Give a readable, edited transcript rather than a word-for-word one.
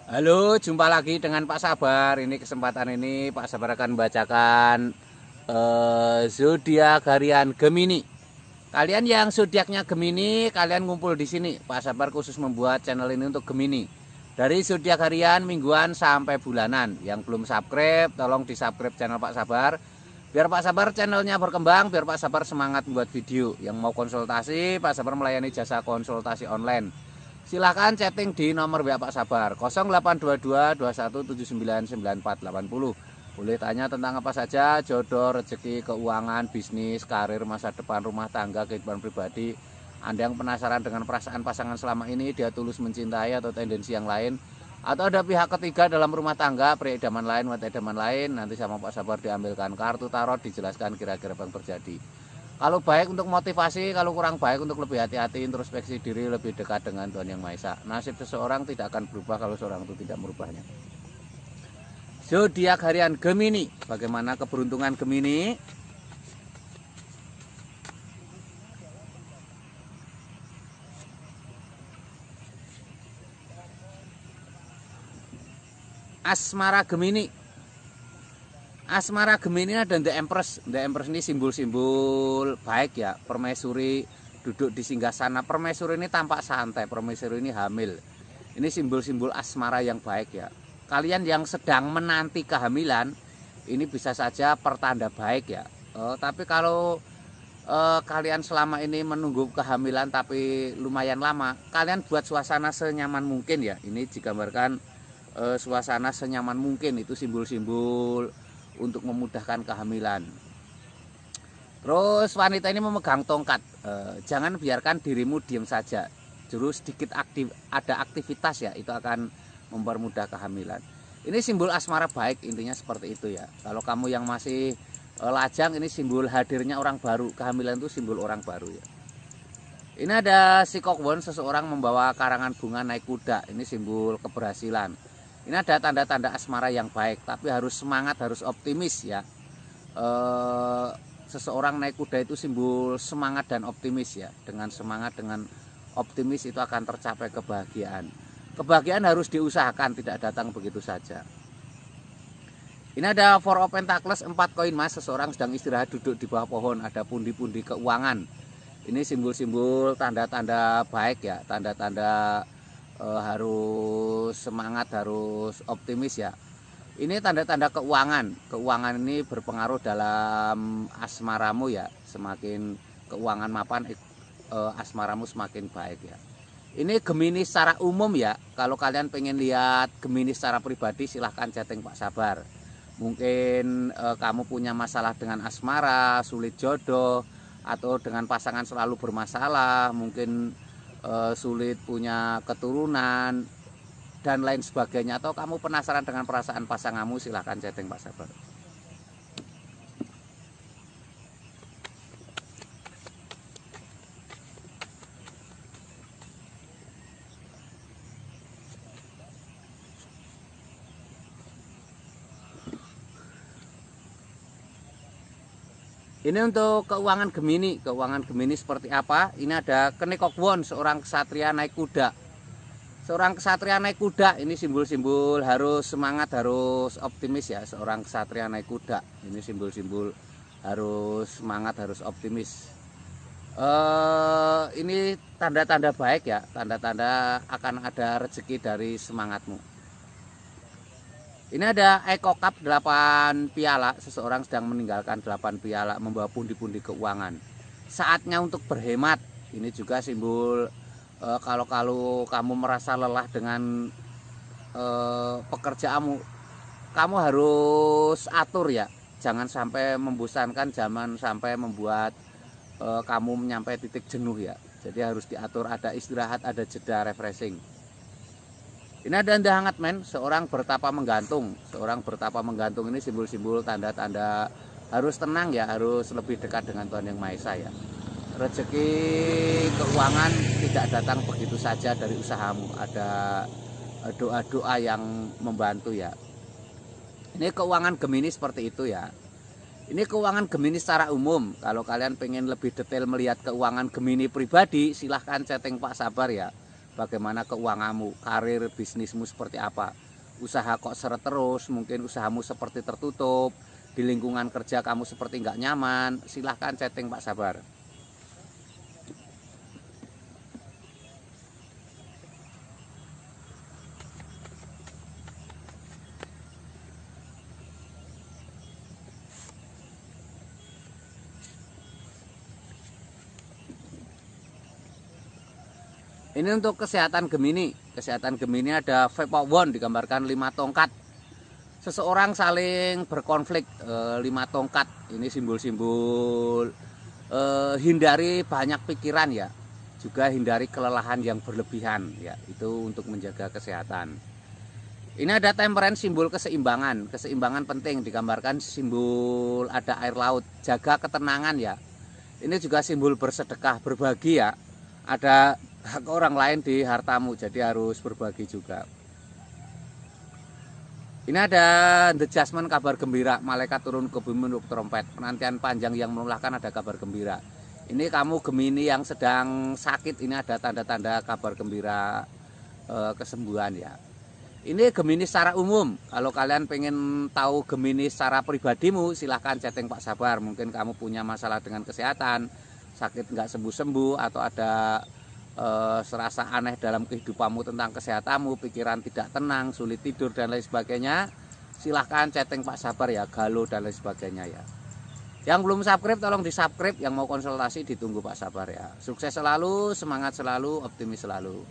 Halo, jumpa lagi dengan Pak Sabar. Ini kesempatan ini Pak Sabar akan membacakan zodiak harian Gemini. Kalian yang zodiaknya Gemini, kalian ngumpul di sini. Pak Sabar khusus membuat channel ini untuk Gemini. Dari zodiak harian, mingguan sampai bulanan. Yang belum subscribe, tolong di-subscribe channel Pak Sabar. Biar Pak Sabar channelnya berkembang, biar Pak Sabar semangat membuat video. Yang mau konsultasi, Pak Sabar melayani jasa konsultasi online. Silahkan chatting di nomor WA Pak Sabar 0822 21799480. Boleh tanya tentang apa saja, jodoh, rezeki, keuangan, bisnis, karir, masa depan, rumah tangga, kehidupan pribadi. Anda yang penasaran dengan perasaan pasangan selama ini, dia tulus mencintai atau tendensi yang lain, atau ada pihak ketiga dalam rumah tangga, pria idaman lain, wanita idaman lain, nanti sama Pak Sabar diambilkan kartu tarot, dijelaskan kira-kira apa yang terjadi. Kalau baik untuk motivasi, kalau kurang baik untuk lebih hati-hati, introspeksi diri, lebih dekat dengan Tuhan Yang Maha Esa. Nasib seseorang tidak akan berubah kalau seorang itu tidak merubahnya. Zodiak harian Gemini. Bagaimana keberuntungan Gemini? Asmara Gemini. Asmara Gemini ada The Empress. The Empress ini simbol-simbol baik ya. Permaisuri duduk di singgasana. Permaisuri ini tampak santai. Permaisuri ini hamil. Ini simbol-simbol asmara yang baik ya. Kalian yang sedang menanti kehamilan, ini bisa saja pertanda baik ya. Tapi kalau kalian selama ini menunggu kehamilan tapi lumayan lama, kalian buat suasana senyaman mungkin ya. Ini digambarkan suasana senyaman mungkin, itu simbol-simbol untuk memudahkan kehamilan. Terus wanita ini memegang tongkat. Jangan biarkan dirimu diam saja. Jurus sedikit ada aktivitas ya, itu akan mempermudah kehamilan. Ini simbol asmara baik, intinya seperti itu ya. Kalau kamu yang masih lajang, ini simbol hadirnya orang baru. Kehamilan itu simbol orang baru ya. Ini ada Sikokbon, seseorang membawa karangan bunga naik kuda. Ini simbol keberhasilan. Ini ada tanda-tanda asmara yang baik, tapi harus semangat, harus optimis ya. Seseorang naik kuda itu simbol semangat dan optimis ya. Dengan semangat, dengan optimis itu akan tercapai kebahagiaan. Kebahagiaan harus diusahakan, tidak datang begitu saja. Ini ada Four of Pentacles, 4 koin emas. Seseorang sedang istirahat duduk di bawah pohon, ada pundi-pundi keuangan. Ini simbol-simbol tanda-tanda baik ya, tanda-tanda harus semangat, harus optimis ya. Ini tanda-tanda keuangan. Keuangan ini berpengaruh dalam asmaramu ya. Semakin keuangan mapan, asmaramu semakin baik ya. Ini Gemini secara umum ya. Kalau kalian pengen lihat Gemini secara pribadi, silahkan chatting Pak Sabar. Mungkin kamu punya masalah dengan asmara, sulit jodoh, atau dengan pasangan selalu bermasalah, mungkin sulit punya keturunan dan lain sebagainya, atau kamu penasaran dengan perasaan pasanganmu, silahkan chatting Pak Sabar. Ini untuk keuangan Gemini. Keuangan Gemini seperti apa? Ini ada Kenekokbon, seorang ksatria naik kuda. Seorang ksatria naik kuda, ini simbol-simbol harus semangat, harus optimis ya. Seorang ksatria naik kuda, ini simbol-simbol harus semangat, harus optimis. Ini tanda-tanda baik ya, tanda-tanda akan ada rezeki dari semangatmu. Ini ada Eco Cup 8 piala. Seseorang sedang meninggalkan 8 piala, membawa pundi-pundi keuangan. Saatnya untuk berhemat. Ini juga simbol kalau kamu merasa lelah dengan pekerjaanmu, kamu harus atur ya. Jangan sampai membosankan, jangan sampai membuat kamu menyampai titik jenuh ya. Jadi harus diatur, ada istirahat, ada jeda refreshing. Ini ada Anda hangat men, seorang bertapa menggantung. Seorang bertapa menggantung ini simbol-simbol tanda-tanda harus tenang ya, harus lebih dekat dengan Tuhan Yang Maha Esa ya. Rezeki keuangan tidak datang begitu saja dari usahamu, ada doa-doa yang membantu ya. Ini keuangan Gemini seperti itu ya. Ini keuangan Gemini secara umum. Kalau kalian pengen lebih detail melihat keuangan Gemini pribadi, silahkan chatting Pak Sabar ya. bagaimana keuanganmu, karir bisnismu seperti apa. Usaha kok seret terus, mungkin usahamu seperti tertutup, di lingkungan kerja kamu seperti nggak nyaman, silahkan chatting Pak Sabar. Ini untuk kesehatan Gemini. Kesehatan Gemini ada Vepawon digambarkan 5 tongkat. Seseorang saling berkonflik 5 tongkat. Ini simbol-simbol hindari banyak pikiran ya. Juga hindari kelelahan yang berlebihan ya. Itu untuk menjaga kesehatan. Ini ada Temperance, simbol keseimbangan. Keseimbangan penting digambarkan simbol ada air laut. Jaga ketenangan ya. Ini juga simbol bersedekah, berbagi ya. Ada hak orang lain di hartamu, jadi harus berbagi juga. Ini ada The Jasmine, kabar gembira. Malaikat turun ke bumi untuk trompet. Penantian panjang yang melelahkan, ada kabar gembira. Ini kamu Gemini yang sedang sakit, ini ada tanda-tanda kabar gembira kesembuhan ya. Ini Gemini secara umum. Kalau kalian pengen tahu Gemini secara pribadimu, silahkan chatting Pak Sabar. Mungkin kamu punya masalah dengan kesehatan, sakit nggak sembuh-sembuh, atau ada serasa aneh dalam kehidupanmu tentang kesehatanmu, pikiran tidak tenang, sulit tidur dan lain sebagainya, silahkan chatting Pak Sabar ya, galau dan lain sebagainya ya. Yang belum subscribe tolong di subscribe, yang mau konsultasi ditunggu Pak Sabar ya. Sukses selalu, semangat selalu, optimis selalu.